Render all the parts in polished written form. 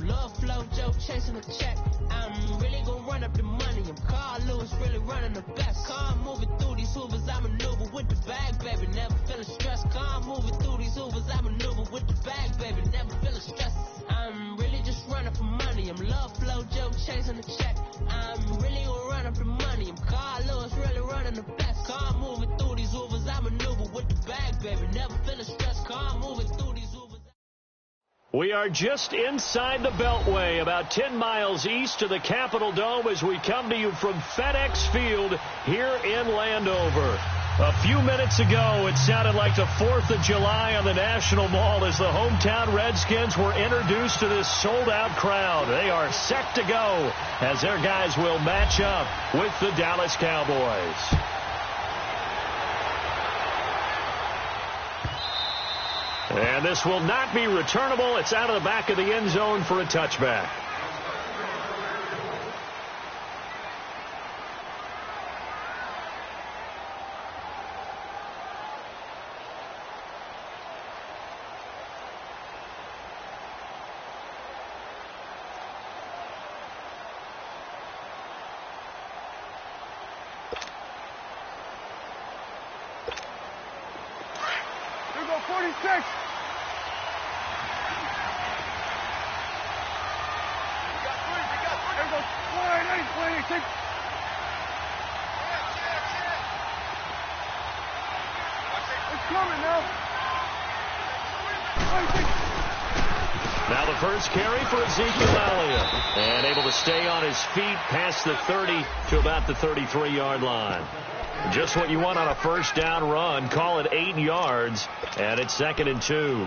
Love flow, Joe chasing the check. I'm really gonna run up the money. I'm Carl Lewis, really running the best. Car moving through these Hoovers, I maneuver with the bag, baby. Never feeling stressed. Car moving through these Hoovers, I maneuver with the bag, baby. Never feeling stressed. I'm really just running for money. I'm love flow, Joe chasing the check. I'm really gonna run up the money. I'm Carl Lewis, really running the best. Car moving through these Hoovers, I maneuver with the bag, baby. Never feeling stressed. Car moving through these Hoovers. We are just inside the Beltway, about 10 miles east of the Capitol Dome as we come to you from FedEx Field here in Landover. A few minutes ago, it sounded like the 4th of July on the National Mall as the hometown Redskins were introduced to this sold-out crowd. They are set to go as their guys will match up with the Dallas Cowboys. And this will not be returnable. It's out of the back of the end zone for a touchback. Here we go, 46. Now the first carry for Ezekiel Elliott. And able to stay on his feet past the 30 to about the 33-yard line. Just what you want on a first down run. Call it 8 yards. And it's 2nd and 2.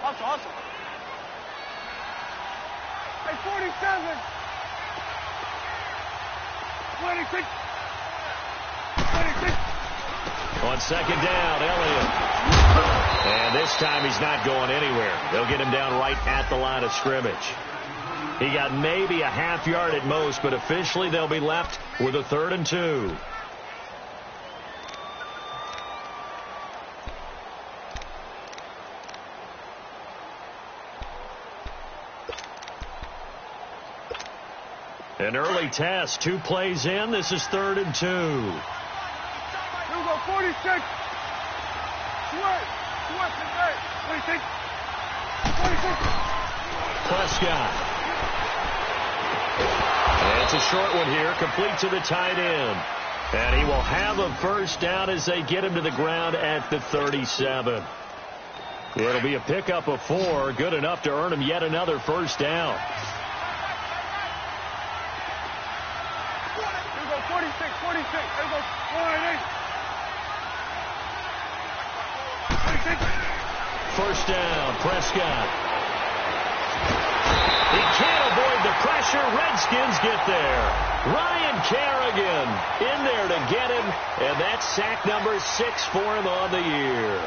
Awesome. Hey, 47. 26. 26. On 2nd down, Elliott. And this time he's not going anywhere. They'll get him down right at the line of scrimmage. He got maybe a half yard at most, but officially they'll be left with a 3rd and 2. An early test, 2 plays in. This is 3rd and 2. Here we go, 46. 26. Prescott. And it's a short one here, complete to the tight end. And he will have a first down as they get him to the ground at the 37. It'll be a pickup of 4, good enough to earn him yet another first down. Here we go, 46. Here we go, 48. 26. First down, Prescott. He can't avoid the pressure. Redskins get there. Ryan Kerrigan in there to get him, and that's sack number 6 for him on the year.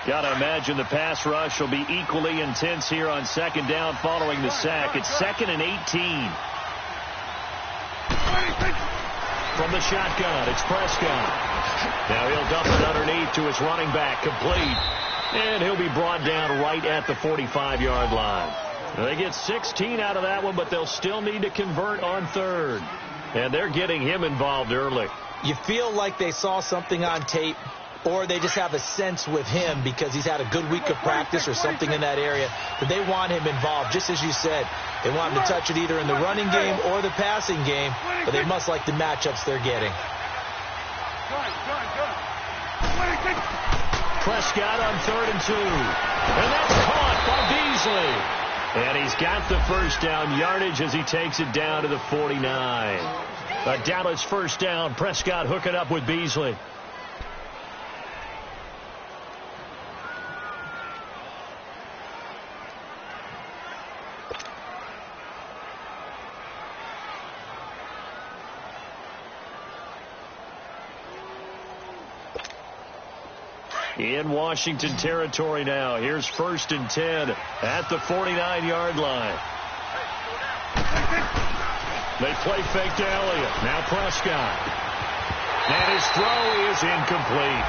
Got to imagine the pass rush will be equally intense here on 2nd down following the sack. It's 2nd and 18. From the shotgun, it's Prescott. Now he'll dump it underneath to his running back, complete. And he'll be brought down right at the 45-yard line. Now they get 16 out of that one, but they'll still need to convert on 3rd. And they're getting him involved early. You feel like they saw something on tape, or they just have a sense with him because he's had a good week of practice or something in that area that they want him involved. Just as you said, they want him to touch it either in the running game or the passing game, but they must like the matchups they're getting. Prescott on 3rd and 2. And that's caught by Beasley. And he's got the first down yardage as he takes it down to the 49. A Dallas first down. Prescott hooking up with Beasley. In Washington territory now. Here's 1st and 10 at the 49-yard line. They play fake to Elliott. Now Prescott. And his throw is incomplete.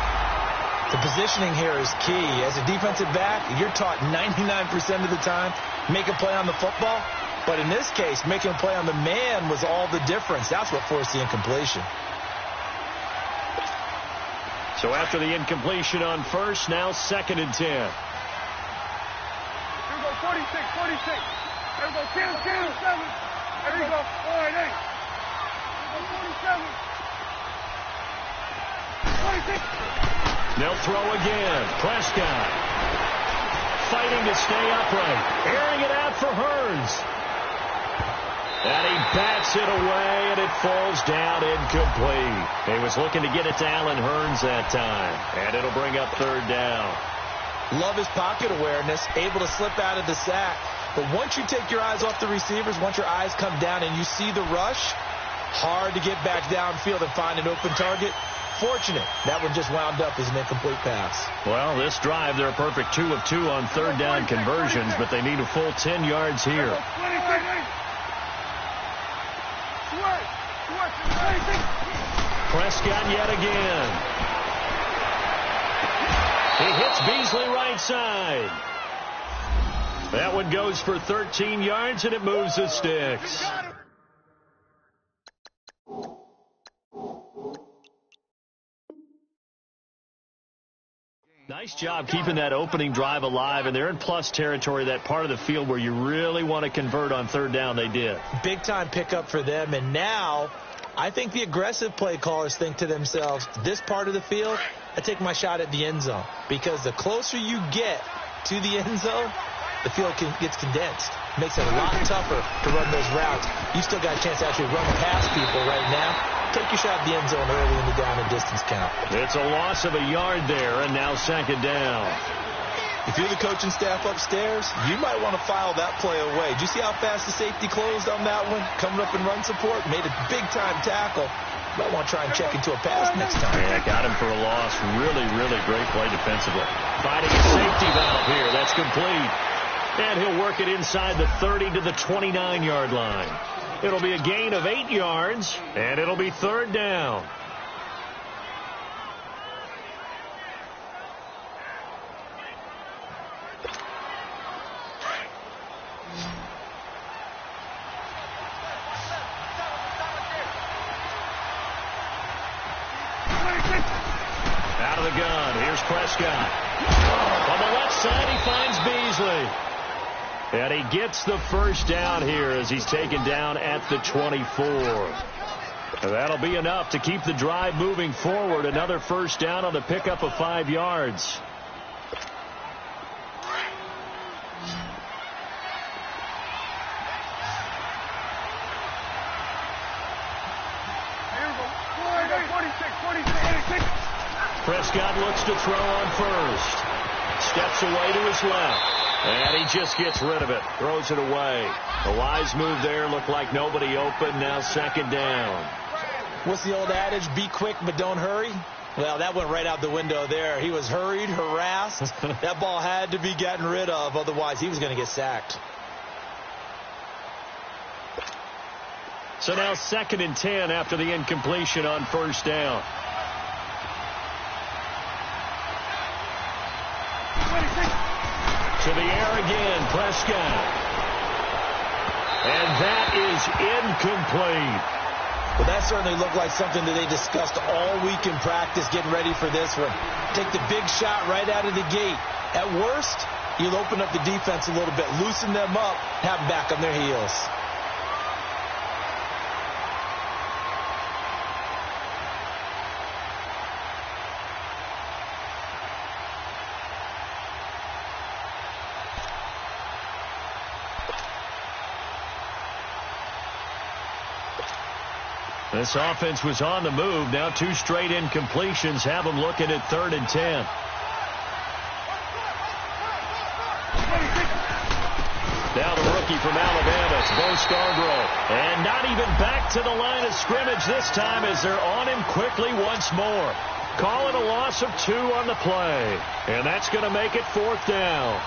The positioning here is key. As a defensive back, you're taught 99% of the time, make a play on the football. But in this case, making a play on the man was all the difference. That's what forced the incompletion. So after the incompletion on first, now 2nd and 10. Here we go, 46, 46. There we go, 10, 7. There we go, 4 and 8. Here we go, 47. 26. They'll throw again. Prescott fighting to stay upright. Airing it out for Hearns. And he bats it away, and it falls down incomplete. He was looking to get it to Allen Hearns that time. And it'll bring up 3rd down. Love his pocket awareness, able to slip out of the sack. But once you take your eyes off the receivers, once your eyes come down and you see the rush, hard to get back downfield and find an open target. Fortunate, that one just wound up as an incomplete pass. Well, this drive, they're a perfect 2 of 2 on 3rd down conversions, but they need a full 10 yards here. Prescott yet again. He hits Beasley right side. That one goes for 13 yards, and it moves the sticks. Nice job keeping that opening drive alive, and they're in plus territory, that part of the field where you really want to convert on 3rd down. They did. Big-time pickup for them, and now I think the aggressive play callers think to themselves, this part of the field, I take my shot at the end zone, because the closer you get to the end zone, the field gets condensed. Makes it a lot tougher to run those routes. You still got a chance to actually run past people right now. Take your shot at the end zone early in the down and distance count. It's a loss of a yard there, and now 2nd down. If you're the coaching staff upstairs, you might want to file that play away. Did you see how fast the safety closed on that one? Coming up in run support, made a big-time tackle. Might want to try and check into a pass next time. Yeah, got him for a loss. Really, really great play defensively. Finding a safety valve here. That's complete. And he'll work it inside the 30 to the 29-yard line. It'll be a gain of 8 yards, and it'll be 3rd down. Out of the gun, here's Prescott. On the left side, he finds Beasley. And he gets the 1st down here as he's taken down at the 24. That'll be enough to keep the drive moving forward. Another 1st down on the pickup of 5 yards. Prescott looks to throw on first. Steps away to his left. And he just gets rid of it. Throws it away. A wise move there. Looked like nobody open. Now 2nd down. What's the old adage? Be quick, but don't hurry. Well, that went right out the window there. He was hurried, harassed. That ball had to be gotten rid of. Otherwise, he was going to get sacked. So now 2nd and 10 after the incompletion on 1st down. To the air again, Prescott. And that is incomplete. Well, that certainly looked like something that they discussed all week in practice, getting ready for this one. Take the big shot right out of the gate. At worst, you'll open up the defense a little bit, loosen them up, have them back on their heels. This offense was on the move. Now 2 straight incompletions have them looking at 3rd and 10. Now the rookie from Alabama, it's Bo Scarborough. And not even back to the line of scrimmage this time as they're on him quickly once more. Call it a loss of 2 on the play. And that's going to make it 4th down.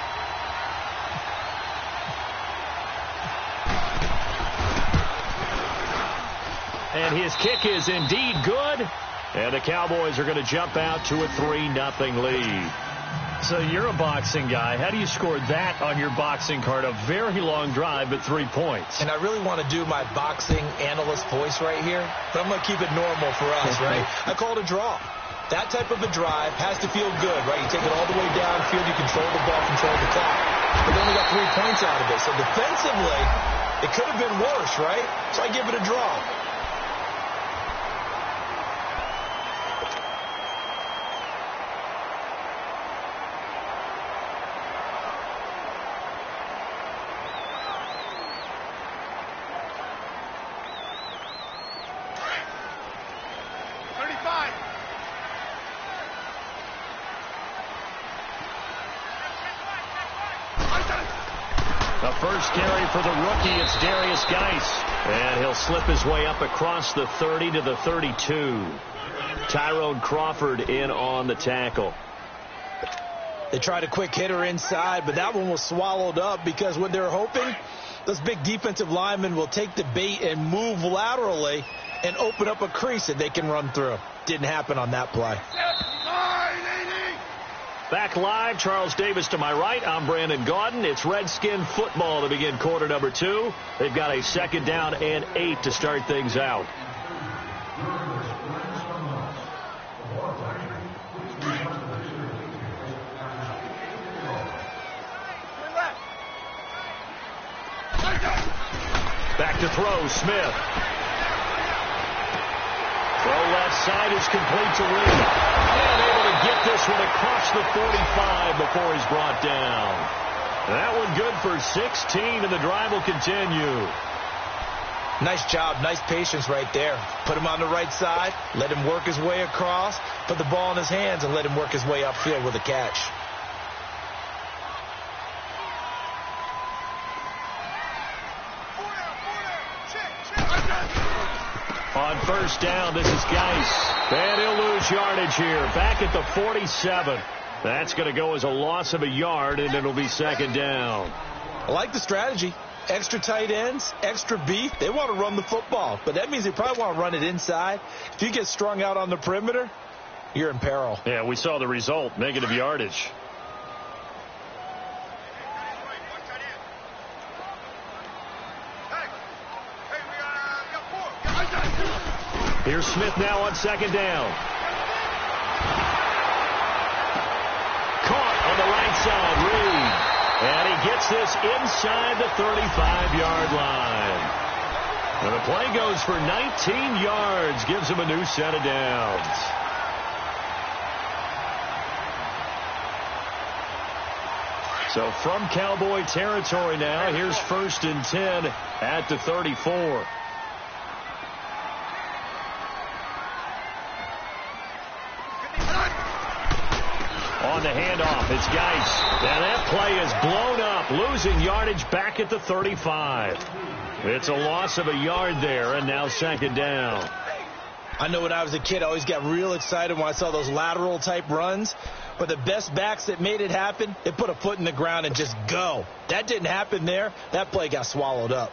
And his kick is indeed good. And the Cowboys are going to jump out to a 3-0 lead. So you're a boxing guy. How do you score that on your boxing card? A very long drive, but 3 points. And I really want to do my boxing analyst voice right here, but I'm going to keep it normal for us, right? I call it a draw. That type of a drive has to feel good, right? You take it all the way downfield, you control the ball, control the clock. But they only got 3 points out of it. So defensively, it could have been worse, right? So I give it a draw. The first carry for the rookie, it's Darius Geis. And he'll slip his way up across the 30 to the 32. Tyrone Crawford in on the tackle. They tried a quick hitter inside, but that one was swallowed up because what they're hoping, those big defensive linemen will take the bait and move laterally and open up a crease that they can run through. Didn't happen on that play. Back live, Charles Davis to my right. I'm Brandon Gaudin. It's Redskin football to begin quarter number 2. They've got a 2nd down and 8 to start things out. Back to throw, Smith. Throw left side is complete to Reed. And able to get this one across the 45 before he's brought down. That one good for 16, and the drive will continue. Nice job, nice patience right there. Put him on the right side, let him work his way across, put the ball in his hands, and let him work his way upfield with a catch. On first down, this is Geis. And he'll lose yardage here. Back at the 47. That's going to go as a loss of a yard, and it'll be 2nd down. I like the strategy. Extra tight ends, extra beef. They want to run the football, but that means they probably want to run it inside. If you get strung out on the perimeter, you're in peril. Yeah, we saw the result, negative yardage. Here's Smith now on 2nd down. Caught on the right side, Reed. And he gets this inside the 35-yard line. And the play goes for 19 yards, gives him a new set of downs. So from Cowboy territory now, here's 1st and 10 at the 34. On the handoff, it's Geis. And that play is blown up, losing yardage back at the 35. It's a loss of a yard there, and now 2nd down. I know when I was a kid, I always got real excited when I saw those lateral-type runs. But the best backs that made it happen, they put a foot in the ground and just go. That didn't happen there. That play got swallowed up.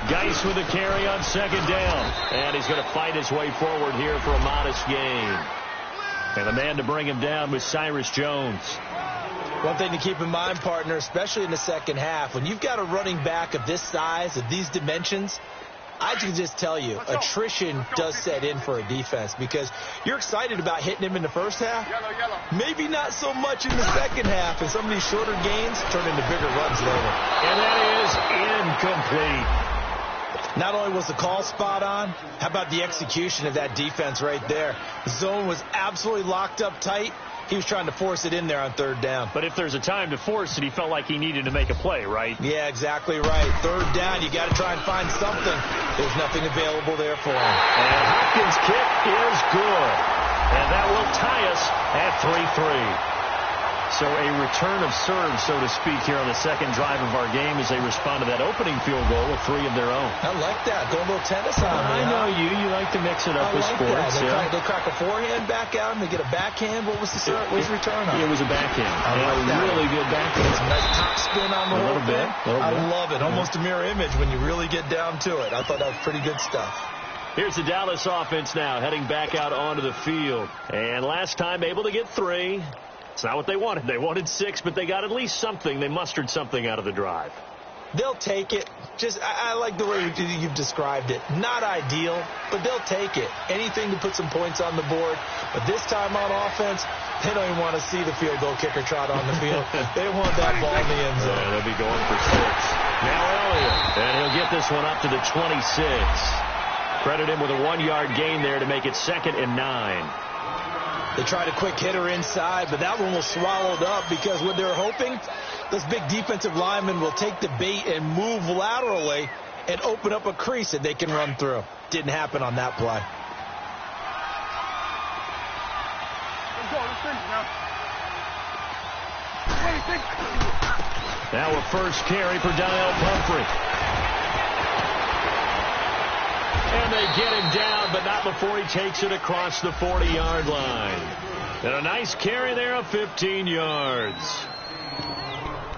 Geis with a carry on 2nd down. And he's going to fight his way forward here for a modest gain. And the man to bring him down was Cyrus Jones. One thing to keep in mind, partner, especially in the second half, when you've got a running back of this size, of these dimensions, I can just tell you, attrition does set in for a defense because you're excited about hitting him in the first half. Maybe not so much in the second half, and some of these shorter gains turn into bigger runs later. And that is incomplete. Not only was the call spot on, how about the execution of that defense right there? The zone was absolutely locked up tight. He was trying to force it in there on 3rd down. But if there's a time to force it, he felt like he needed to make a play, right? Yeah, exactly right. 3rd down, you got to try and find something. There's nothing available there for him. And Hopkins' kick is good. And that will tie us at 3-3. So a return of serve, so to speak, here on the second drive of our game as they respond to that opening field goal with 3 of their own. I like that. Go a little tennis on me. I know you. You like to mix it up with sports. They'll crack a forehand back out and they get a backhand. What was the serve? What was the return on? It was a backhand. Really good backhand. Some nice top spin on the whole thing. I love it. Almost a mirror image when you really get down to it. I thought that was pretty good stuff. Here's the Dallas offense now, heading back out onto the field. And last time able to get 3. It's not what they wanted. They wanted 6, but they got at least something. They mustered something out of the drive. They'll take it. I like the way you've described it. Not ideal, but they'll take it. Anything to put some points on the board. But this time on offense, they don't even want to see the field goal kicker trot on the field. They want that ball in the end zone. Yeah, they'll be going for 6. Now Elliott, and he'll get this one up to the 26. Credit him with a 1-yard gain there to make it 2nd and 9. They tried a quick hitter inside, but that one was swallowed up because what they're hoping, those big defensive linemen will take the bait and move laterally and open up a crease that they can run through. Didn't happen on that play. Now a first carry for Donnell Pumphrey. And they get him down, but not before he takes it across the 40-yard line. And a nice carry there of 15 yards.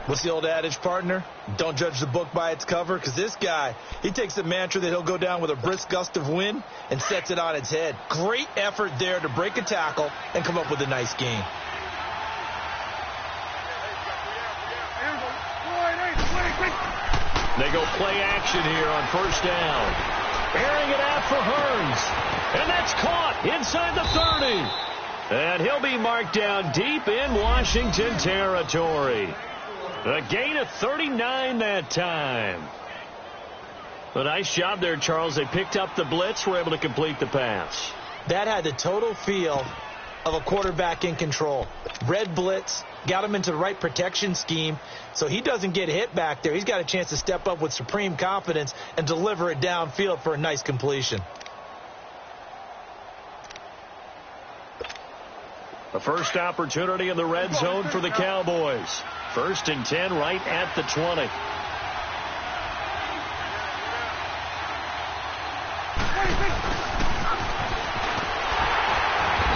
What's the old adage, partner? Don't judge the book by its cover, because this guy, he takes the mantra that he'll go down with a brisk gust of wind and sets it on its head. Great effort there to break a tackle and come up with a nice gain. They go play action here on first down. Airing it out for Hearns. And that's caught inside the 30. And he'll be marked down deep in Washington territory. A gain of 39 that time. A nice job there, Charles. They picked up the blitz, were able to complete the pass. That had the total feel of a quarterback in control. Red blitz, got him into the right protection scheme, so he doesn't get hit back there. He's got a chance to step up with supreme confidence and deliver it downfield for a nice completion. The first opportunity in the red zone for the Cowboys. 1st and 10 right at the 20.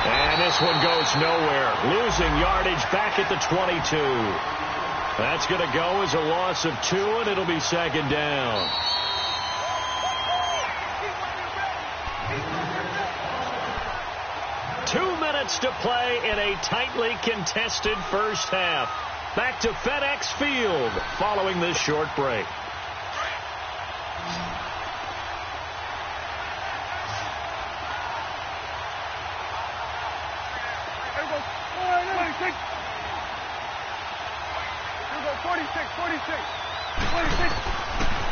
And this one goes nowhere. Losing yardage back at the 22. That's going to go as a loss of 2, and it'll be 2nd down. Two minutes to play in a tightly contested first half. Back to FedEx Field following this short break.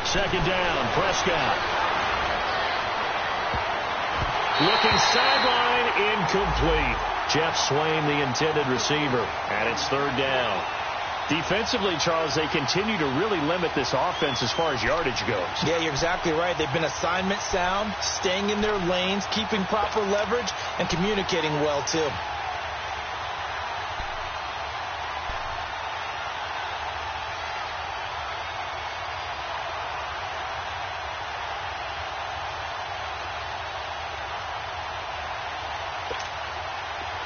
Second down, Prescott. Looking sideline, incomplete. Jeff Swain, the intended receiver, and it's 3rd down. Defensively, Charles, they continue to really limit this offense as far as yardage goes. Yeah, you're exactly right. They've been assignment sound, staying in their lanes, keeping proper leverage, and communicating well, too.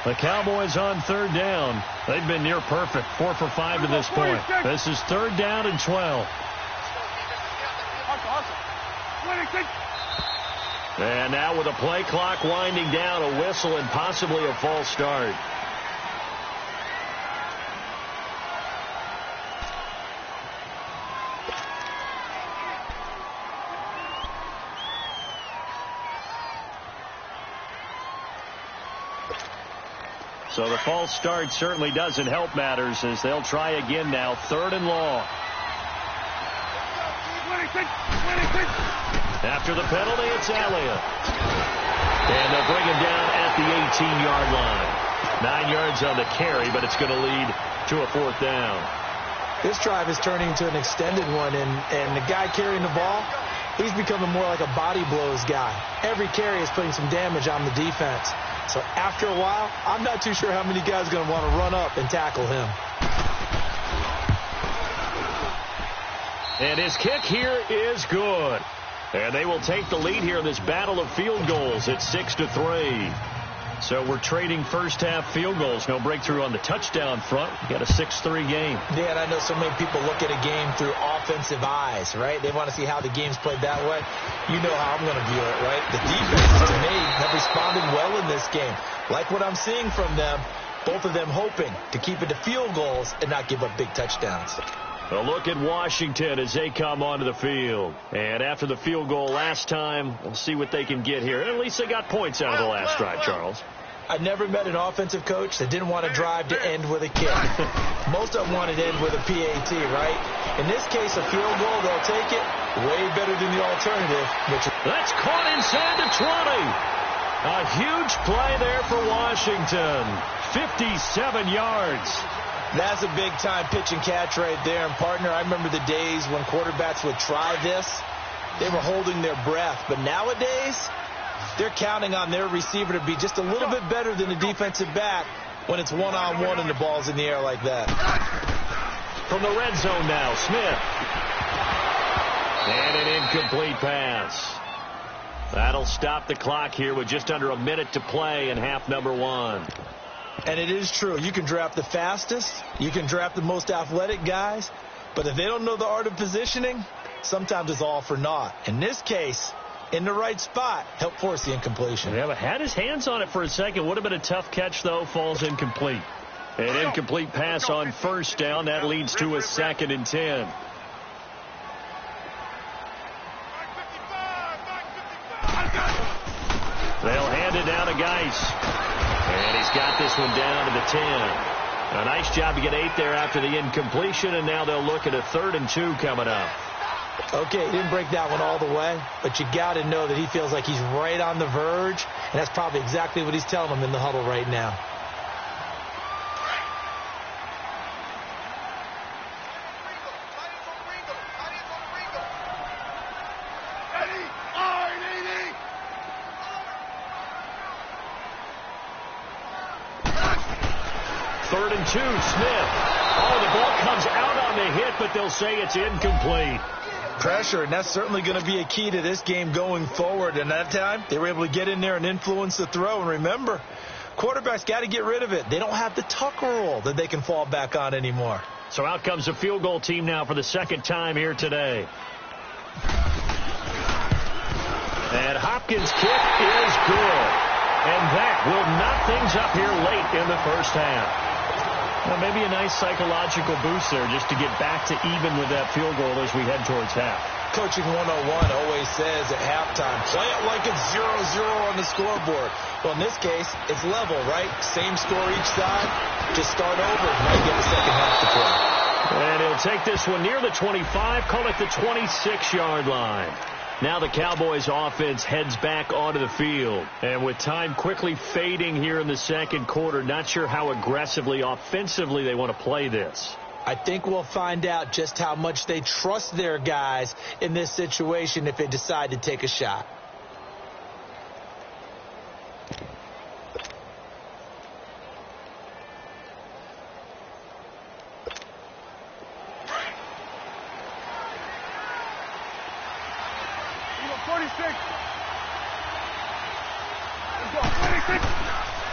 The Cowboys on 3rd down. They've been near perfect, 4 for 5 to this point. This is 3rd down and 12. And now with a play clock winding down, a whistle and possibly a false start. So the false start certainly doesn't help matters as they'll try again now. 3rd and long. After the penalty, it's Elliott. And they'll bring him down at the 18-yard line. 9 yards on the carry, but it's going to lead to a 4th down. This drive is turning into an extended one, and the guy carrying the ball, He's becoming more like a body blows guy. Every carry is putting some damage on the defense. So after a while, I'm not too sure how many guys are going to want to run up and tackle him. And his kick here is good. And they will take the lead here in this battle of field goals at 6-3. So we're trading first-half field goals. No breakthrough on the touchdown front. We got a 6-3 game. Yeah, and I know so many people look at a game through offensive eyes, right? They want to see how the game's played that way. You know how I'm going to view it, right? The defenses, to me, have responded well in this game. Like what I'm seeing from them, both of them hoping to keep it to field goals and not give up big touchdowns. A look at Washington as they come onto the field. And after the field goal last time, we'll see what they can get here. And at least they got points out of the last drive, Charles. I've never met an offensive coach that didn't want to drive to end with a kick. Most of them wanted to end with a PAT, right? In this case, a field goal, they'll take it. Way better than the alternative. That's caught inside the 20. A huge play there for Washington. 57 yards. That's a big-time pitch and catch right there. And, partner, I remember the days when quarterbacks would try this. They were holding their breath. But nowadays, they're counting on their receiver to be just a little bit better than the defensive back when it's one-on-one and the ball's in the air like that. From the red zone now, Smith. And an incomplete pass. That'll stop the clock here with just under a minute to play in half number 1. And it is true. You can draft the fastest. You can draft the most athletic guys. But if they don't know the art of positioning, sometimes it's all for naught. In this case, in the right spot, help force the incompletion. Yeah, but had his hands on it for a second. Would have been a tough catch, though. Falls incomplete. An incomplete pass on first down. That leads to a 2nd and 10. They'll hand it down to Geis. And he's got this one down to the 10. A nice job to get 8 there after the incompletion, and now they'll look at a 3rd and 2 coming up. Okay, he didn't break that one all the way, but you got to know that he feels like he's right on the verge, and that's probably exactly what he's telling them in the huddle right now. Third and 2, Smith. Oh, the ball comes out on the hit, but they'll say it's incomplete. Pressure, and that's certainly going to be a key to this game going forward. And that time, they were able to get in there and influence the throw. And remember, quarterbacks got to get rid of it. They don't have the tuck rule that they can fall back on anymore. So out comes the field goal team now for the 2nd time here today. And Hopkins' kick is good. And that will knock things up here late in the first half. Well, maybe a nice psychological boost there just to get back to even with that field goal as we head towards half. Coaching 101 always says at halftime, play it like it's 0-0 on the scoreboard. Well, in this case, it's level, right? Same score each side. Just start over and now you get the second half to play. And he'll take this one near the 25, call it the 26-yard line. Now the Cowboys offense heads back onto the field. And with time quickly fading here in the second quarter, not sure how aggressively, offensively they want to play this. I think we'll find out just how much they trust their guys in this situation if they decide to take a shot.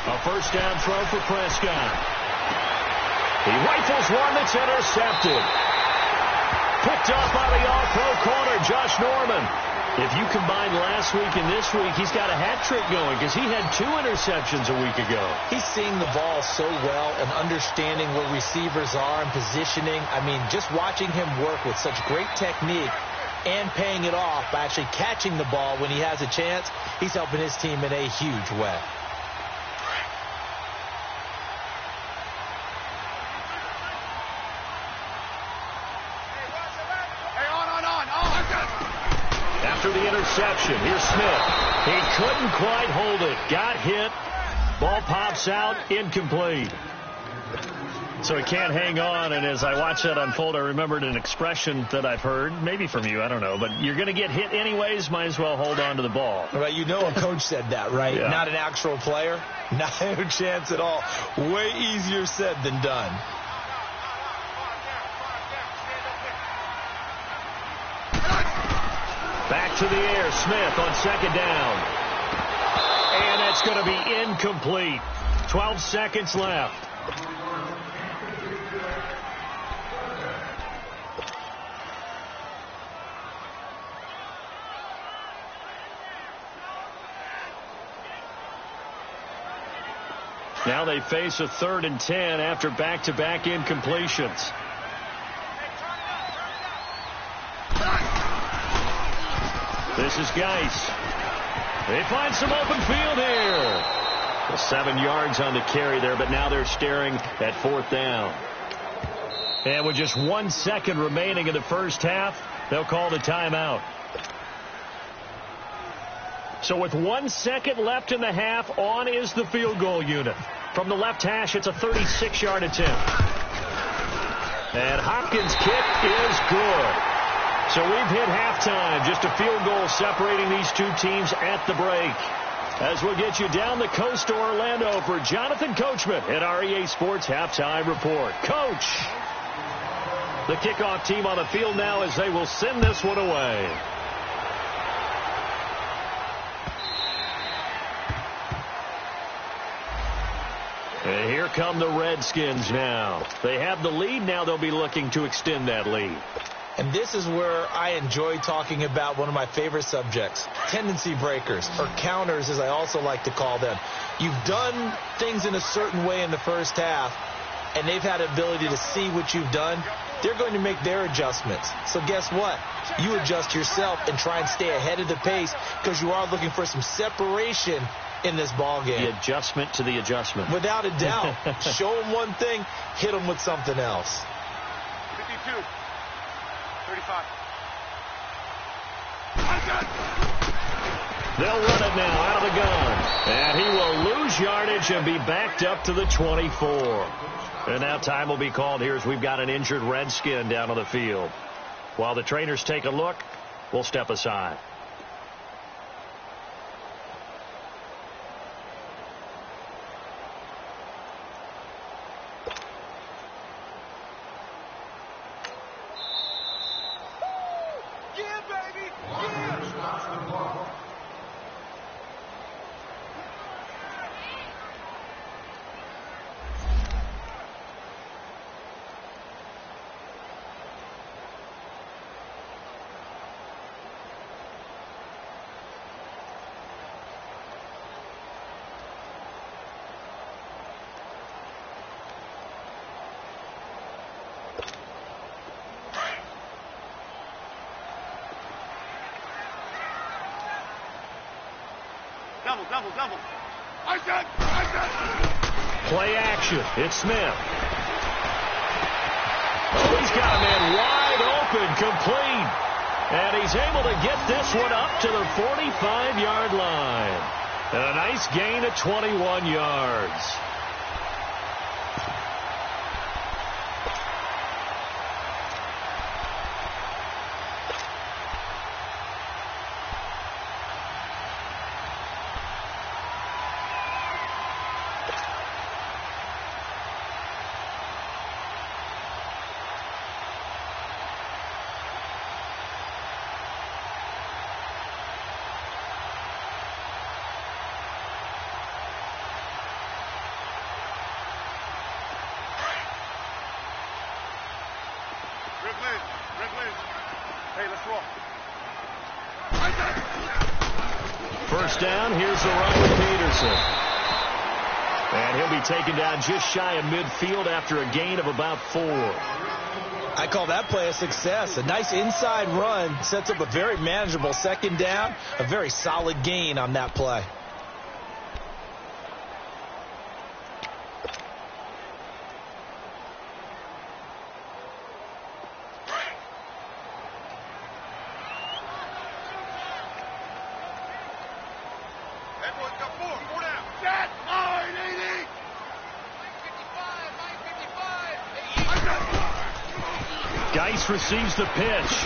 A first down throw for Prescott. He rifles one that's intercepted. Picked up by the all-pro corner, Josh Norman. If you combine last week and this week, he's got a hat trick going because he had 2 interceptions a week ago. He's seeing the ball so well and understanding where receivers are and positioning. I mean, just watching him work with such great technique and paying it off by actually catching the ball when he has a chance, he's helping his team in a huge way. After the interception, here's Smith. He couldn't quite hold it. Got hit. Ball pops out. Incomplete. So he can't hang on, and as I watched that unfold, I remembered an expression that I've heard, maybe from you, I don't know, but you're going to get hit anyways, might as well hold on to the ball. Right, you know a coach said that, right? Yeah. Not an actual player. Not a chance at all. Way easier said than done. Back to the air, Smith on second down. And that's going to be incomplete. 12 seconds left. Now they face a 3rd and 10 after back-to-back incompletions. This is Geis. They find some open field here. 7 yards on the carry there, but now they're staring at 4th down. And with just 1 second remaining in the first half, they'll call the timeout. So with 1 second left in the half, on is the field goal unit. From the left hash, it's a 36-yard attempt. And Hopkins' kick is good. So we've hit halftime. Just a field goal separating these two teams at the break. As we'll get you down the coast to Orlando for Jonathan Coachman at our EA Sports Halftime Report. Coach! The kickoff team on the field now as they will send this one away. And here come the Redskins now. They have the lead. Now they'll be looking to extend that lead. And this is where I enjoy talking about one of my favorite subjects, tendency breakers, or counters as I also like to call them. You've done things in a certain way in the first half, and they've had the ability to see what you've done. They're going to make their adjustments. So guess what? You adjust yourself and try and stay ahead of the pace because you are looking for some separation in this ball game. The adjustment to the adjustment. Without a doubt. Show them one thing, hit them with something else. 52. 35. They'll run it now out of the gun. And he will lose yardage and be backed up to the 24. And now time will be called here as we've got an injured Redskin down on the field. While the trainers take a look, we'll step aside. Double. Play action. It's Smith. Oh, he's got a man wide open, complete. And he's able to get this one up to the 45-yard line. And a nice gain of 21 yards. Hey, let's roll. First down, here's the run with Peterson. And he'll be taken down just shy of midfield after a gain of about 4. I call that play a success. A nice inside run sets up a very manageable second down, a very solid gain on that play. Geis receives the pitch.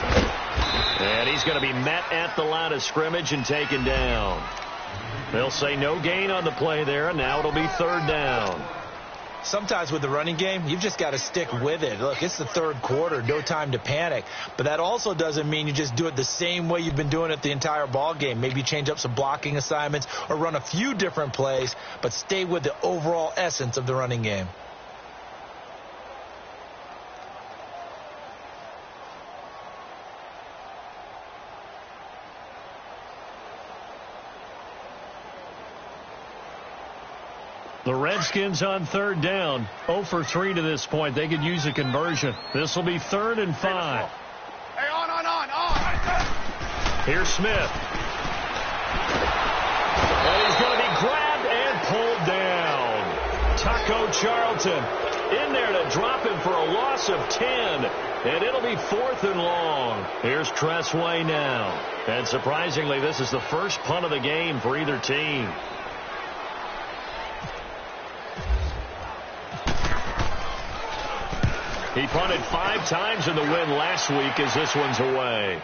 And he's going to be met at the line of scrimmage and taken down. They'll say no gain on the play there, and now it'll be third down. Sometimes with the running game, you've just got to stick with it. Look, it's the third quarter, no time to panic. But that also doesn't mean you just do it the same way you've been doing it the entire ball game. Maybe change up some blocking assignments or run a few different plays, but stay with the overall essence of the running game. The Redskins on third down, 0 for 3 to this point. They could use a conversion. This will be 3rd and 5. Hey, on. Here's Smith. And he's going to be grabbed and pulled down. Taco Charlton in there to drop him for a loss of 10. And it'll be 4th and long. Here's Tressway now. And surprisingly, this is the first punt of the game for either team. He punted 5 times in the win last week as this one's away.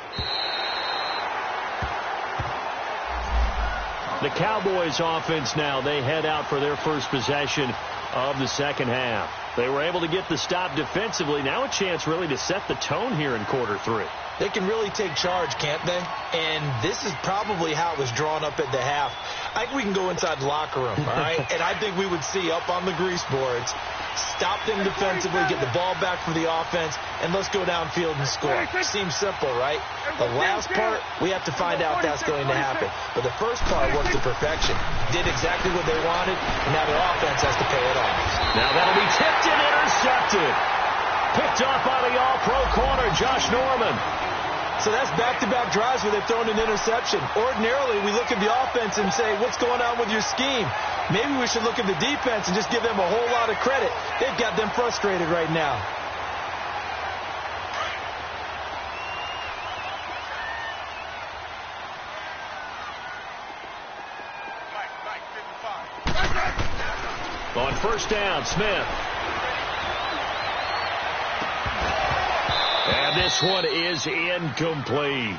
The Cowboys offense now, they head out for their first possession of the second half. They were able to get the stop defensively. Now a chance really to set the tone here in quarter 3. They can really take charge, can't they? And this is probably how it was drawn up at the half. I think we can go inside the locker room, all right? And I think we would see up on the grease boards, stop them defensively, get the ball back for the offense, and let's go downfield and score. Seems simple, right? The last part, we have to find out if that's going to happen. But the first part worked to perfection. Did exactly what they wanted, and now their offense has to pay it off. Now that'll be tipped and intercepted. Picked off by the all-pro corner, Josh Norman. So that's back-to-back drives where they've thrown an interception. Ordinarily, we look at the offense and say, what's going on with your scheme? Maybe we should look at the defense and just give them a whole lot of credit. They've got them frustrated right now. On first down, Smith. And this one is incomplete.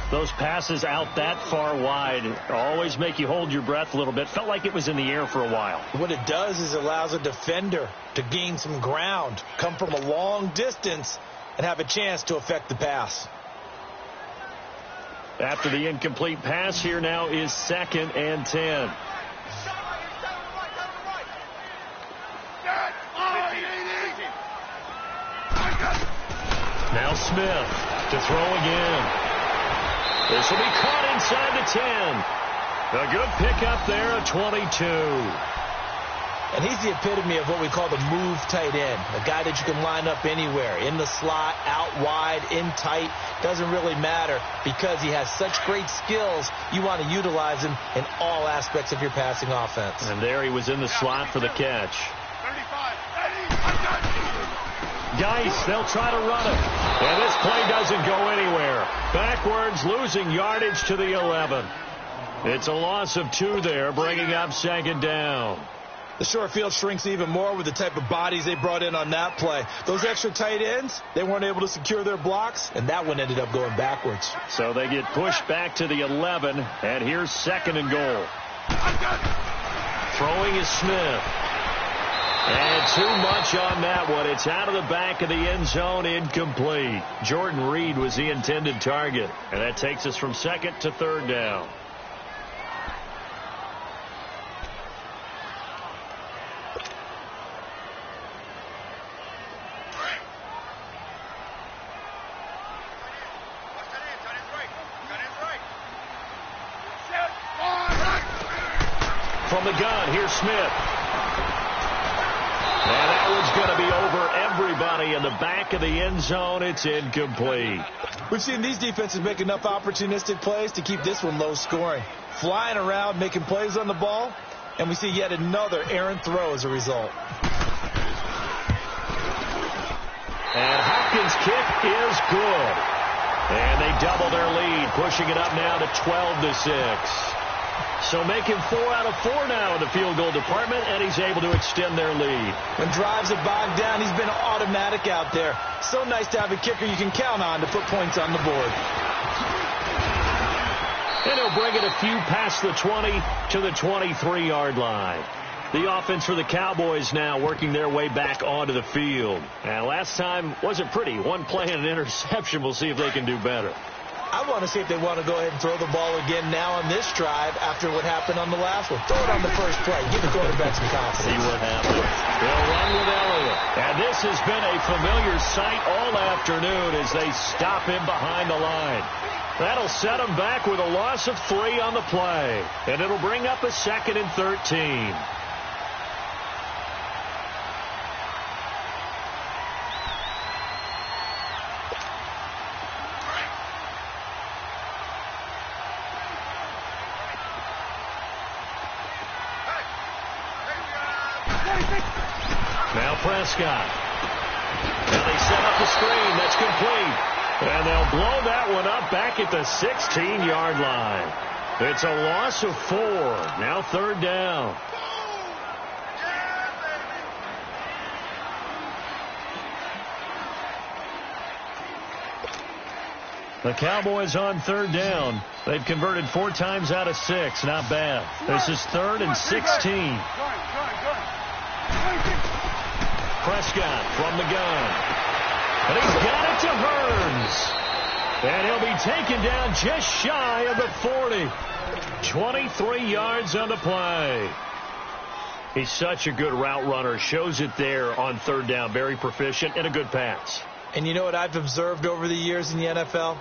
Those passes out that far wide always make you hold your breath a little bit. Felt like it was in the air for a while. What it does is it allows a defender to gain some ground, come from a long distance, and have a chance to affect the pass. After the incomplete pass, here now is 2nd and 10. Now Smith to throw again. This will be caught inside the 10. A good pickup there, a 22. And he's the epitome of what we call the move tight end. A guy that you can line up anywhere. In the slot, out wide, in tight. Doesn't really matter because he has such great skills. You want to utilize him in all aspects of your passing offense. And there he was in the slot for the catch. Geis, they'll try to run it. And this play doesn't go anywhere. Backwards, losing yardage to the 11. It's a loss of 2 there, bringing up 2nd down. The short field shrinks even more with the type of bodies they brought in on that play. Those extra tight ends, they weren't able to secure their blocks, and that one ended up going backwards. So they get pushed back to the 11, and here's 2nd and goal. Throwing is Smith. And too much on that one. It's out of the back of the end zone, incomplete. Jordan Reed was the intended target. And that takes us from 2nd to 3rd down. From the gun, here's Smith. And that one's going to be over everybody in the back of the end zone. It's incomplete. We've seen these defenses make enough opportunistic plays to keep this one low scoring. Flying around, making plays on the ball, and we see yet another errant throw as a result. And Hopkins' kick is good. And they double their lead, pushing it up now to 12-6. So making 4 out of 4 now in the field goal department, and he's able to extend their lead. When drives are bogged down, he's been automatic out there. So nice to have a kicker you can count on to put points on the board. And he'll bring it a few past the 20 to the 23-yard line. The offense for the Cowboys now working their way back onto the field. And last time wasn't pretty. One play and an interception. We'll see if they can do better. I want to see if they want to go ahead and throw the ball again now on this drive after what happened on the last one. Throw it on the first play. Give the quarterback some confidence. See what happens. They'll run with Elliott. And this has been a familiar sight all afternoon as they stop him behind the line. That'll set him back with a loss of 3 on the play. And it'll bring up a 2nd and 13. Now Prescott. And they set up the screen. That's complete. And they'll blow that one up back at the 16-yard line. It's a loss of 4. Now 3rd down. The Cowboys on 3rd down. They've converted 4 times out of 6. Not bad. This is 3rd and 16. Prescott from the gun. And he's got it to Hearns. And he'll be taken down just shy of the 40. 23 yards on the play. He's such a good route runner. Shows it there on 3rd down. Very proficient and a good pass. And you know what I've observed over the years in the NFL?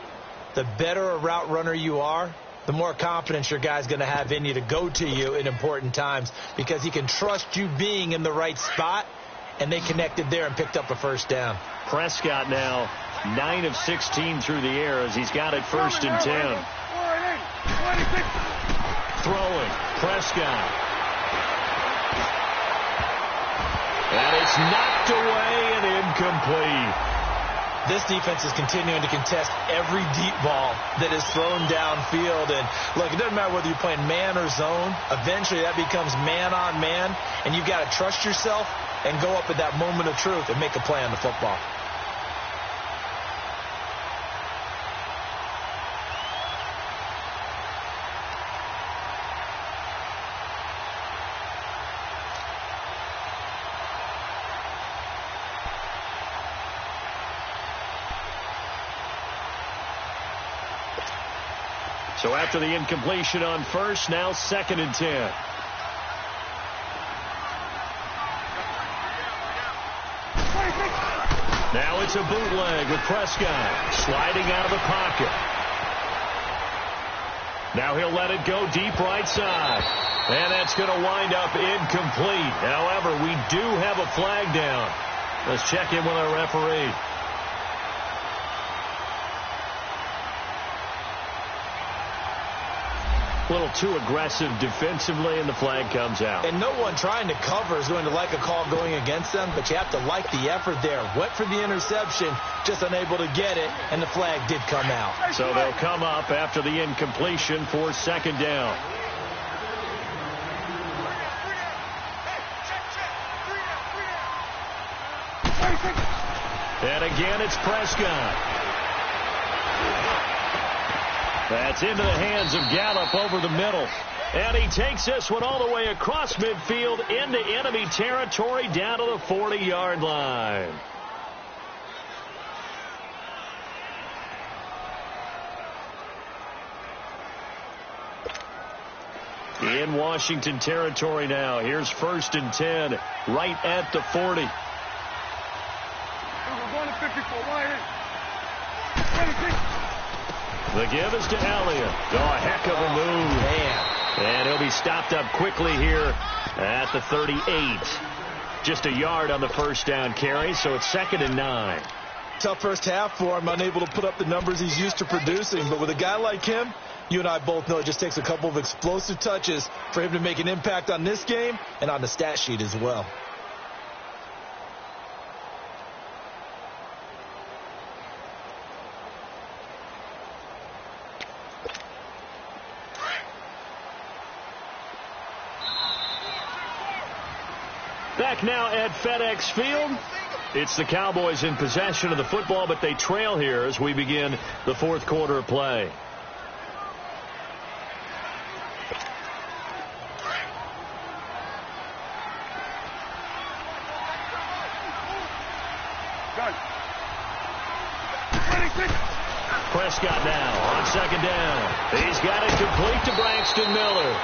The better a route runner you are, the more confidence your guy's going to have in you to go to you in important times because he can trust you being in the right spot, and they connected there and picked up a 1st down. Prescott now 9 of 16 through the air as he's got it 1st and 10. Throwing. Prescott. And it's knocked away and incomplete. This defense is continuing to contest every deep ball that is thrown downfield. And, look, it doesn't matter whether you're playing man or zone. Eventually that becomes man on man, and you've got to trust yourself and go up at that moment of truth and make a play on the football. So after the incompletion on 1st, now 2nd and 10. Now it's a bootleg with Prescott sliding out of the pocket. Now he'll let it go deep right side. And that's going to wind up incomplete. However, we do have a flag down. Let's check in with our referee. A little too aggressive defensively, and the flag comes out. And no one trying to cover is going to like a call going against them, but you have to like the effort there. Went for the interception, just unable to get it, and the flag did come out. So they'll come up after the incompletion for 2nd down. And again, it's Prescott. That's into the hands of Gallup over the middle. And he takes this one all the way across midfield into enemy territory down to the 40-yard line. In Washington territory now. Here's 1st and 10 right at the 40. The give is to Elliott. Oh, a heck of a move. Man. And he'll be stopped up quickly here at the 38. Just a yard on the 1st down carry, so it's 2nd and 9. Tough first half for him, unable to put up the numbers he's used to producing. But with a guy like him, you and I both know it just takes a couple of explosive touches for him to make an impact on this game and on the stat sheet as well. back now at FedEx Field. It's the Cowboys in possession of the football, but they trail here as we begin the fourth quarter of play. Prescott now on second down. He's got it complete to Braxton Miller.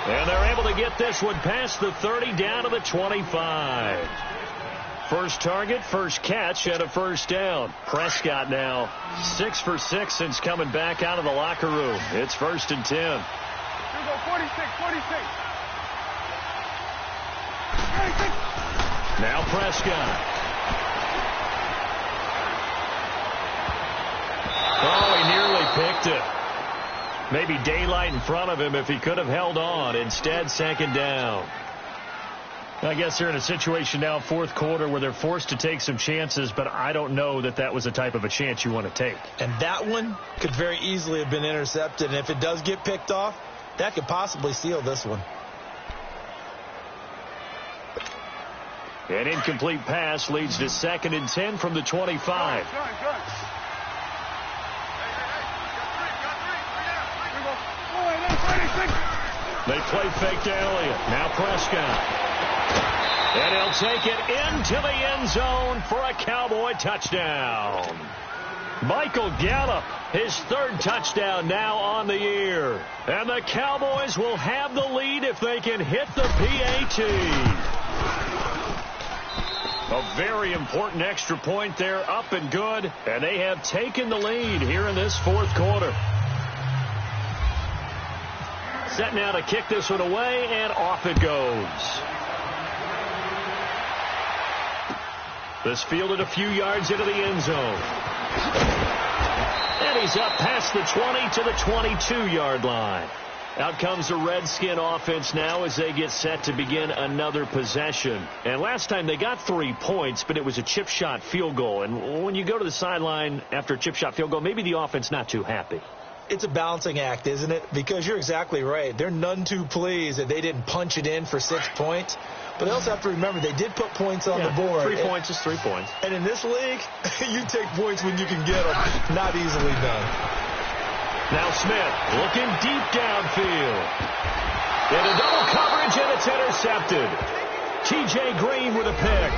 And they're able to get this one past the 30 down to the 25. First target, first catch, and a first down. Prescott now 6 for 6 since coming back out of the locker room. It's 1st and 10. Here we go, 46. Now Prescott. Oh, he nearly picked it. Maybe daylight in front of him if he could have held on. Instead, second down. I guess they're in a situation now, fourth quarter, where they're forced to take some chances, but I don't know that that was the type of a chance you want to take. And that one could very easily have been intercepted, and if it does get picked off, that could possibly seal this one. An incomplete pass leads to 2nd and 10 from the 25. They play fake to Elliott. Now Prescott. And he'll take it into the end zone for a Cowboy touchdown. Michael Gallup, his 3rd touchdown now on the year. And the Cowboys will have the lead if they can hit the PAT. A very important extra point there, up and good. And they have taken the lead here in this fourth quarter. Set now to kick this one away, and off it goes. This fielded a few yards into the end zone. And he's up past the 20 to the 22-yard line. Out comes the Redskin offense now as they get set to begin another possession. And last time they got 3 points, but it was a chip shot field goal. And when you go to the sideline after a chip shot field goal, maybe the offense not too happy. It's a balancing act, isn't it? Because you're exactly right. They're none too pleased that they didn't punch it in for 6 points. But they also have to remember they did put points on the board. 3 points is 3 points. And in this league, you take points when you can get them. Not easily done. Now Smith looking deep downfield. Into double coverage, and it's intercepted. T.J. Green with a pick.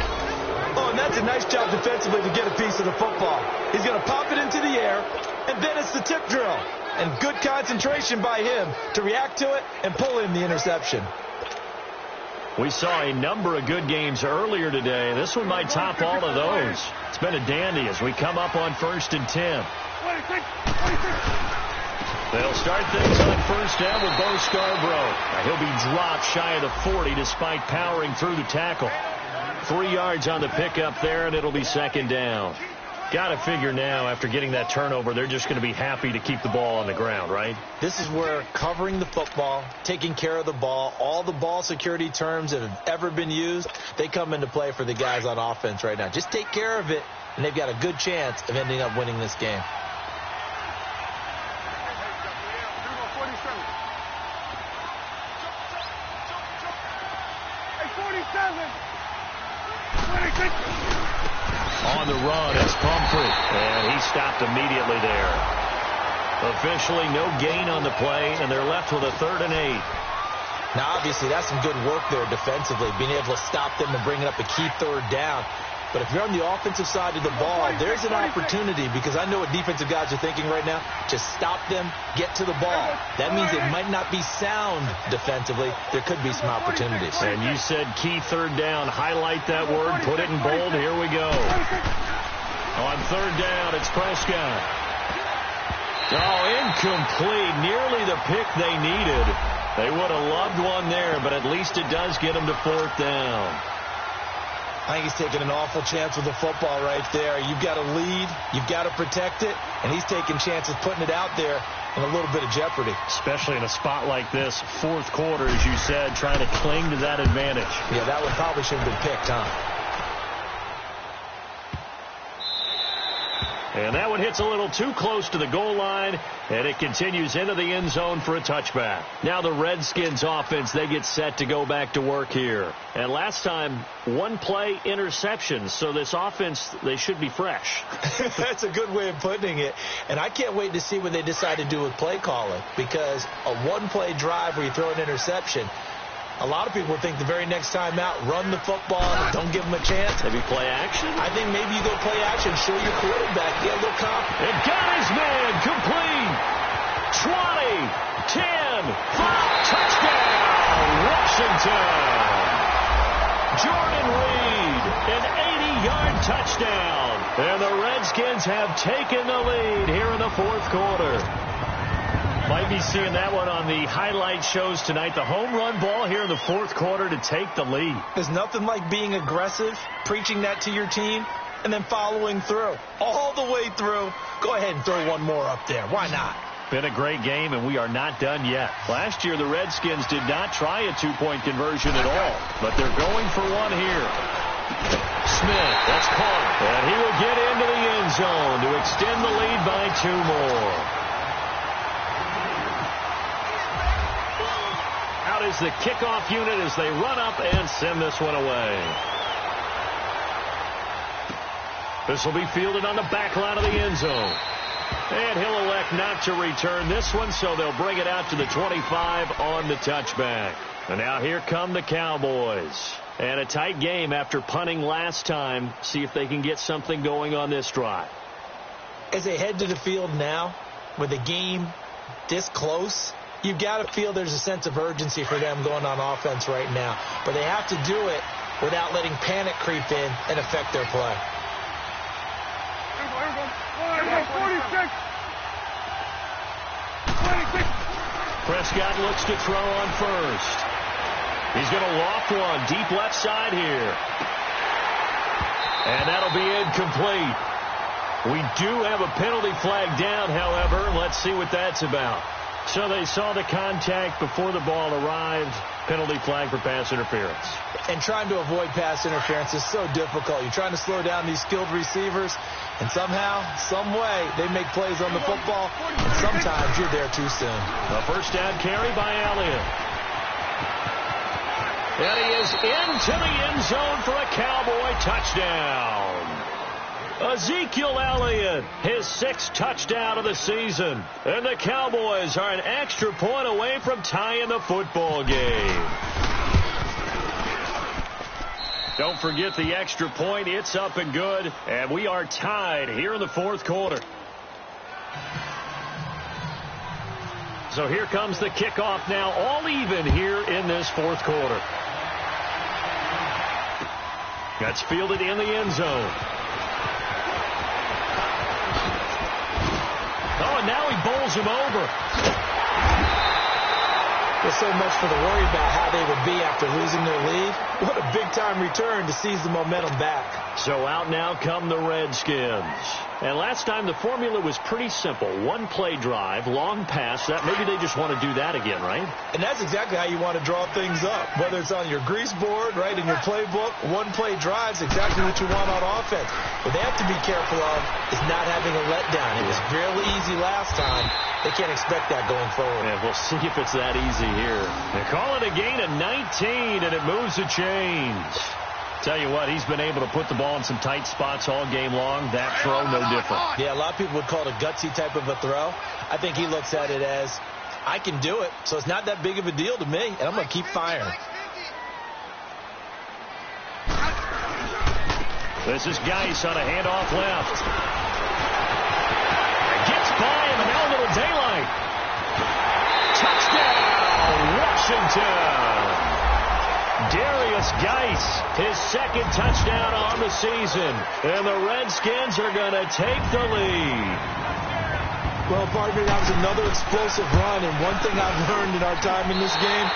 Oh, and that's a nice job defensively to get a piece of the football. He's going to pop it into the air, and then it's the tip drill. And good concentration by him to react to it and pull in the interception. We saw a number of good games earlier today. This one might top all of those. It's been a dandy as we come up on 1st and 10. They'll start things on 1st down with Bo Scarborough. He'll be dropped shy of the 40 despite powering through the tackle. 3 yards on the pickup there, and it'll be 2nd down. Got to figure now, after getting that turnover, they're just going to be happy to keep the ball on the ground, right? This is where covering the football, taking care of the ball, all the ball security terms that have ever been used, they come into play for the guys on offense right now. Just take care of it, and they've got a good chance of ending up winning this game. On the run, it's Pumphrey, and he stopped immediately there. Officially, no gain on the play, and they're left with a 3rd and 8. Now, obviously, that's some good work there defensively, being able to stop them and bring up a key 3rd down. But if you're on the offensive side of the ball, there's an opportunity, because I know what defensive guys are thinking right now. Just stop them, get to the ball. That means it might not be sound defensively. There could be some opportunities. And you said key 3rd down. Highlight that word. Put it in bold. Here we go. On 3rd down, it's Prescott. Oh, incomplete. Nearly the pick they needed. They would have loved one there, but at least it does get them to 4th down. I think he's taking an awful chance with the football right there. You've got to lead. You've got to protect it. And he's taking chances, putting it out there in a little bit of jeopardy. Especially in a spot like this, fourth quarter, as you said, trying to cling to that advantage. Yeah, that one probably should have been picked, huh? And that one hits a little too close to the goal line, and it continues into the end zone for a touchback. Now the Redskins offense, they get set to go back to work here. And last time, one play interception, so this offense, they should be fresh. That's a good way of putting it. And I can't wait to see what they decide to do with play calling, because a one-play drive where you throw an interception, a lot of people think the very next time out, run the football, don't give them a chance. Maybe play action? I think maybe you go play action, show your quarterback, get a little confidence. It got his man, complete. 20, 10, 5, touchdown, Washington. Jordan Reed, an 80-yard touchdown. And the Redskins have taken the lead here in the fourth quarter. Might be seeing that one on the highlight shows tonight. The home run ball here in the fourth quarter to take the lead. There's nothing like being aggressive, preaching that to your team, and then following through. All the way through. Go ahead and throw one more up there. Why not? Been a great game, and we are not done yet. Last year, the Redskins did not try a two-point conversion at all, but they're going for one here. Smith, that's caught. And he will get into the end zone to extend the lead by 2 more. Out is the kickoff unit as they run up and send this one away. This will be fielded on the back line of the end zone. And he'll elect not to return this one, so they'll bring it out to the 25 on the touchback. And now here come the Cowboys. And a tight game after punting last time. See if they can get something going on this drive. As they head to the field now, with the game this close, you've got to feel there's a sense of urgency for them going on offense right now. But they have to do it without letting panic creep in and affect their play. Here we go. 46. 26. Prescott looks to throw on first. He's going to loft one deep left side here. And that'll be incomplete. We do have a penalty flag down, however. Let's see what that's about. So they saw the contact before the ball arrived. Penalty flag for pass interference. And trying to avoid pass interference is so difficult. You're trying to slow down these skilled receivers, and somehow, some way, they make plays on the football, and sometimes you're there too soon. A first down carry by Elliott. And he is into the end zone for a Cowboy touchdown. Ezekiel Elliott, his 6th touchdown of the season. And the Cowboys are an extra point away from tying the football game. Don't forget the extra point. It's up and good. And we are tied here in the fourth quarter. So here comes the kickoff now, all even here in this fourth quarter. That's fielded in the end zone. Oh, and now he bowls him over. There's so much for the worry about how they would be after losing their lead. What a big-time return to seize the momentum back. So out now come the Redskins. And last time the formula was pretty simple. One play drive, long pass. That maybe they just want to do that again, right? And that's exactly how you want to draw things up. Whether it's on your grease board, right, in your playbook, one play drive's exactly what you want on offense. What they have to be careful of is not having a letdown. It was fairly easy last time. They can't expect that going forward. Yeah, we'll see if it's that easy here. They call it a gain of 19, and it moves the chains. Tell you what, he's been able to put the ball in some tight spots all game long. That throw, no different. Yeah, a lot of people would call it a gutsy type of a throw. I think he looks at it as, I can do it, so it's not that big of a deal to me, and I'm going to keep firing. This is Geis on a handoff left. Gets by him, and now a little daylight. Touchdown, Washington. Darius Geis, his 2nd touchdown on the season. And the Redskins are going to take the lead. Well, partner, that was another explosive run. And one thing I've learned in our time in this game,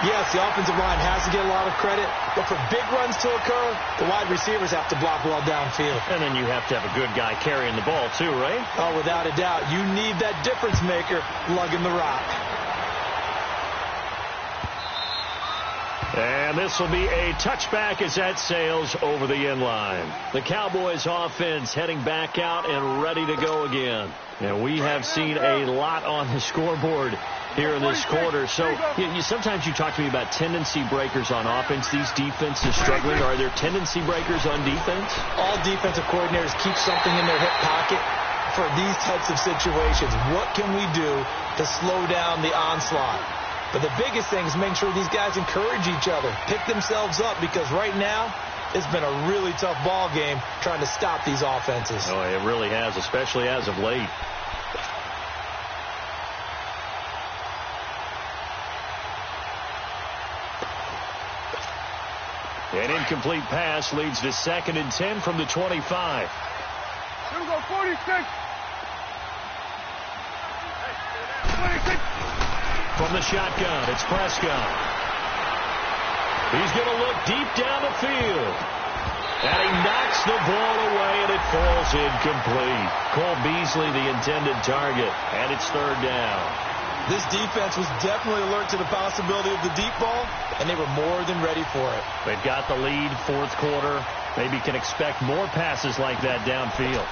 yes, the offensive line has to get a lot of credit. But for big runs to occur, the wide receivers have to block well downfield. And then you have to have a good guy carrying the ball too, right? Oh, without a doubt. You need that difference maker lugging the rock. And this will be a touchback as that sails over the end line. The Cowboys offense heading back out and ready to go again. And we have seen a lot on the scoreboard here in this quarter. So sometimes you talk to me about tendency breakers on offense. These defenses struggling. Are there tendency breakers on defense? All defensive coordinators keep something in their hip pocket for these types of situations. What can we do to slow down the onslaught? But the biggest thing is making sure these guys encourage each other, pick themselves up, because right now it's been a really tough ball game trying to stop these offenses. Oh, it really has, especially as of late. An incomplete pass leads to 2nd and 10 from the 25. Here we go, 46. 26. From the shotgun, it's Prescott. He's going to look deep down the field. And he knocks the ball away, and it falls incomplete. Cole Beasley, the intended target, and it's 3rd down. This defense was definitely alert to the possibility of the deep ball, and they were more than ready for it. They've got the lead, 4th quarter. Maybe can expect more passes like that downfield.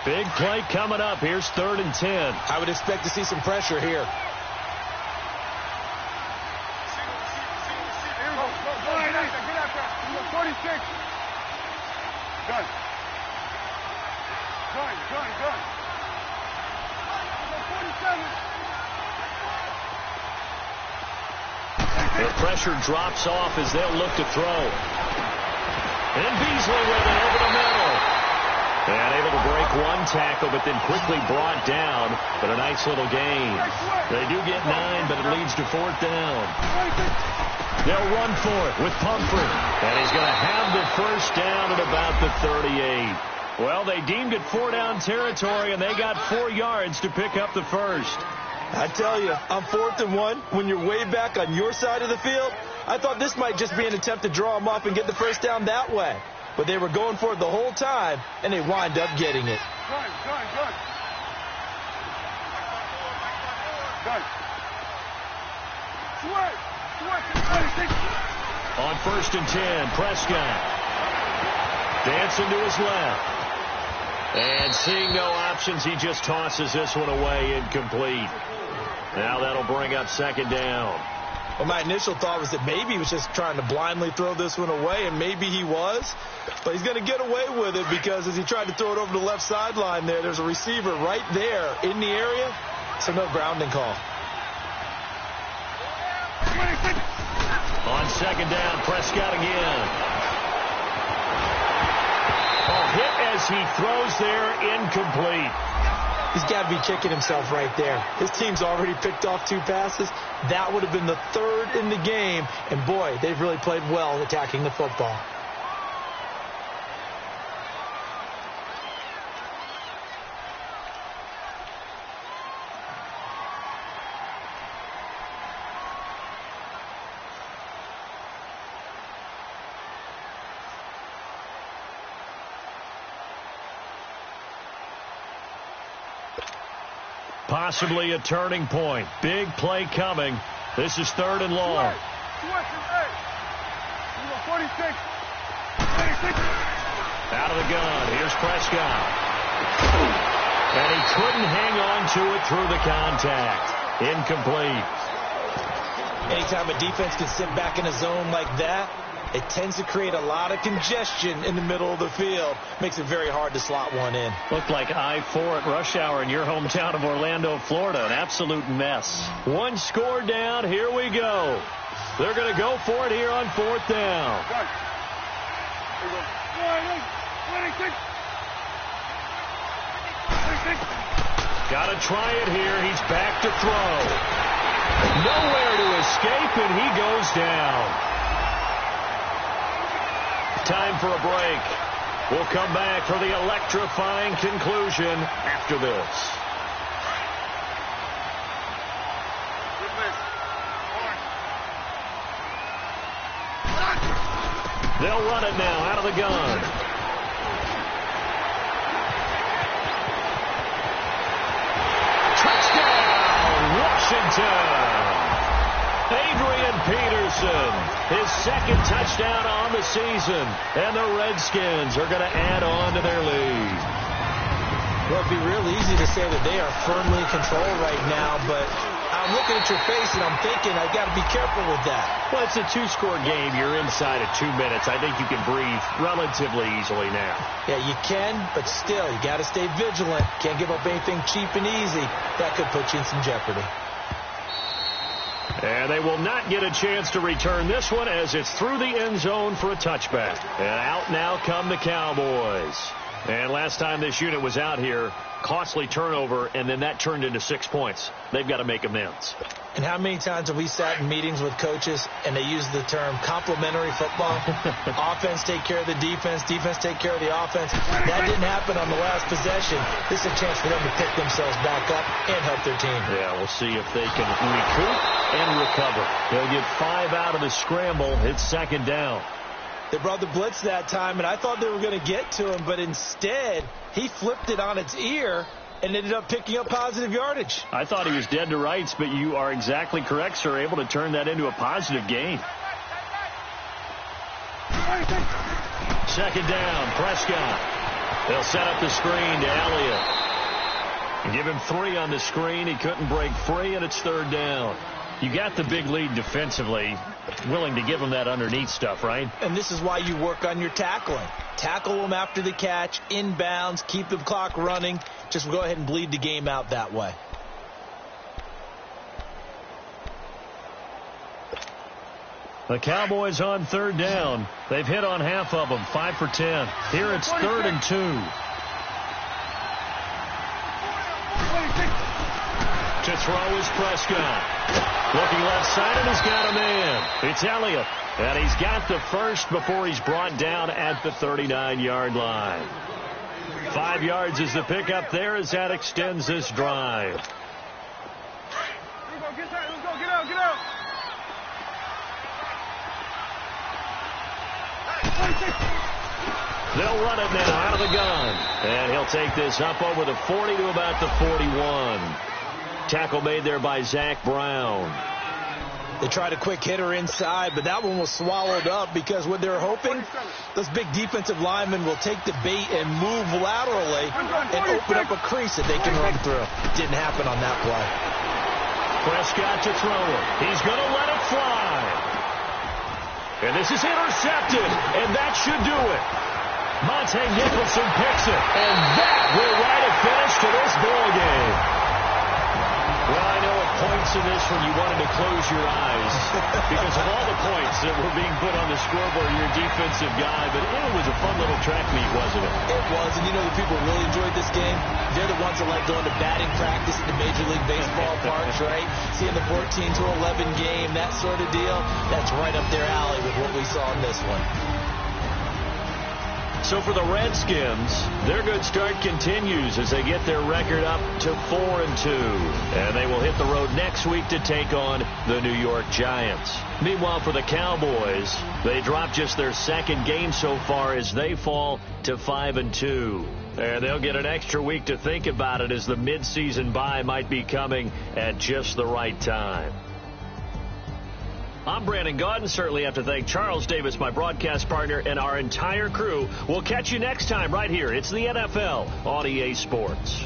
Big play coming up. Here's 3rd and 10. I would expect to see some pressure here. Here we go. Go ahead, get out there. You go, 46. Gun. Gun. You go, 47. The pressure drops off as they'll look to throw. And Beasley with it over the middle. And able to break one tackle, but then quickly brought down. But a nice little gain. They do get 9, but it leads to 4th down. They'll run for it with Pumphrey. And he's going to have the 1st down at about the 38. Well, they deemed it 4-down territory, and they got 4 yards to pick up the 1st. I tell you, on 4th and 1, when you're way back on your side of the field, I thought this might just be an attempt to draw them off and get the 1st down that way. But they were going for it the whole time, and they wind up getting it. Gun. On 1st and 10, Prescott dancing to his left. And seeing no options, he just tosses this one away, incomplete. Now that'll bring up 2nd down. Well, my initial thought was that maybe he was just trying to blindly throw this one away, and maybe he was. But he's going to get away with it because as he tried to throw it over the left sideline there's a receiver right there in the area, so no grounding call. On 2nd down, Prescott again. Hit as he throws there, incomplete. He's got to be kicking himself right there. His team's already picked off 2 passes. That would have been the 3rd in the game. And, boy, they've really played well attacking the football. Possibly a turning point. Big play coming. This is 3rd and long. 46. Out of the gun. Here's Prescott. And he couldn't hang on to it through the contact. Incomplete. Anytime a defense can sit back in a zone like that, it tends to create a lot of congestion in the middle of the field. Makes it very hard to slot one in. Looked like I-4 at rush hour in your hometown of Orlando, Florida. An absolute mess. 1 score down. Here we go. They're going to go for it here on 4th down. Got to try it here. He's back to throw. Nowhere to escape, and he goes down. Time for a break. We'll come back for the electrifying conclusion after this. They'll run it now out of the gun. touchdown. Adrian Peterson, his second touchdown on the season, and the Redskins are going to add on to their lead. Well, it'd be real easy to say that they are firmly in control right now, but I'm looking at your face and I'm thinking I got to be careful with that. Well, it's a two-score game. You're inside of 2 minutes. I think you can breathe relatively easily now. Yeah, you can, but still, you got to stay vigilant. Can't give up anything cheap and easy. That could put you in some jeopardy. And they will not get a chance to return this one as it's through the end zone for a touchback. And out now come the Cowboys. And last time this unit was out here, costly turnover, and then that turned into 6 points. They've got to make amends. And how many times have we sat in meetings with coaches and they use the term complementary football? Offense take care of the defense, defense take care of the offense. That didn't happen on the last possession. This is a chance for them to pick themselves back up and help their team. Yeah, we'll see if they can recoup and recover. They'll get 5 out of the scramble. It's second down. They brought the blitz that time, and I thought they were going to get to him, but instead he flipped it on its ear and ended up picking up positive yardage. I thought he was dead to rights, but you are exactly correct, sir, able to turn that into a positive gain. Second down, Prescott. They'll set up the screen to Elliott. Give him 3 on the screen. He couldn't break free, and it's third down. You got the big lead defensively, willing to give them that underneath stuff, right? And this is why you work on your tackling. Tackle them after the catch, inbounds, keep the clock running. Just go ahead and bleed the game out that way. The Cowboys on third down. They've hit on half of them, 5 for 10. Here it's 3rd and 2. To throw is Prescott. Looking left side, and he's got a man. It's Elliott. And he's got the first before he's brought down at the 39-yard line. 5 yards is the pickup there as that extends this drive. Let's go, get out, get out. They'll run it now out of the gun. And he'll take this up over the 40 to about the 41. Tackle made there by Zach Brown. They tried a quick hitter inside, but that one was swallowed up because what they're hoping, those big defensive linemen will take the bait and move laterally and open up a crease that they can run through. Didn't happen on that play. Prescott to throw it. He's going to let it fly. And this is intercepted, and that should do it. Monte Nicholson picks it, and that will write a finish to this ball game. Well, I know at points in this when you wanted to close your eyes because of all the points that were being put on the scoreboard, you're a defensive guy, but it was a fun little track meet, wasn't it? It was, and you know the people who really enjoyed this game? They're the ones that like going to batting practice at the Major League Baseball parks, right? Seeing the 14 to 11 game, that sort of deal, that's right up their alley with what we saw in this one. So for the Redskins, their good start continues as they get their record up to 4-2. And they will hit the road next week to take on the New York Giants. Meanwhile, for the Cowboys, they drop just their second game so far as they fall to 5-2. And they'll get an extra week to think about it as the midseason bye might be coming at just the right time. I'm Brandon Gaudin. Certainly have to thank Charles Davis, my broadcast partner, and our entire crew. We'll catch you next time right here. It's the NFL on EA Sports.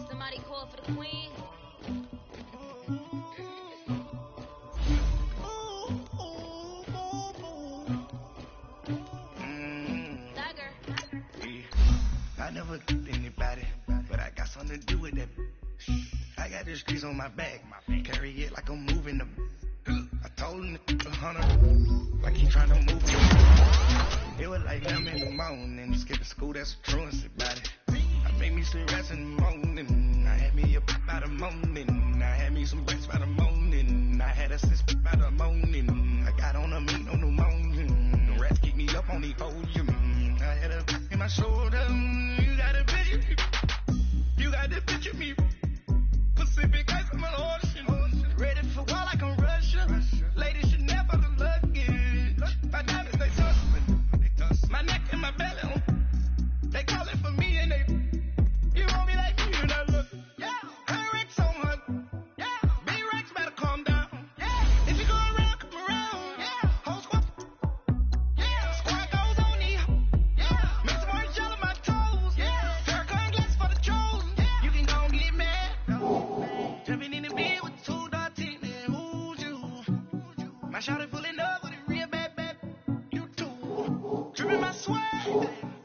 Somebody call for the queen. Tiger. I never did anybody, but I got something to do with that. I got the streets on my back, carry it like I'm moving them. I told him to 100, like he trying to move it. It was like I'm in the morning, skipping school, that's a truancy body. I made me some rest in the morning. I had me a pop by the morning. I had me some rest by the morning. I had a sis by the morning. I got on a meat on the morning. The rats keep me up on the podium. I had a in my shoulder. You got a vision. My shawty pulling up with it real bad. You too. Dripping my swag.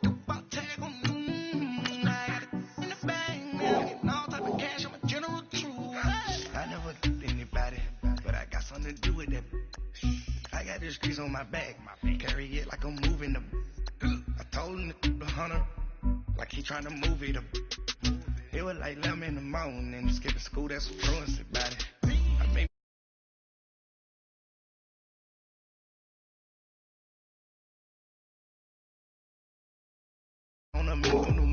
About tag on. I got it in the bag. Man, getting all type of cash. I'm a general true. I never did anybody, but I got something to do with that. I got this grease on my back. Carry it like I'm moving them. I told him the hunter, like he trying to move it up. It was like 11 in the morning, skipping school, that's some truancy about it. I made on a move.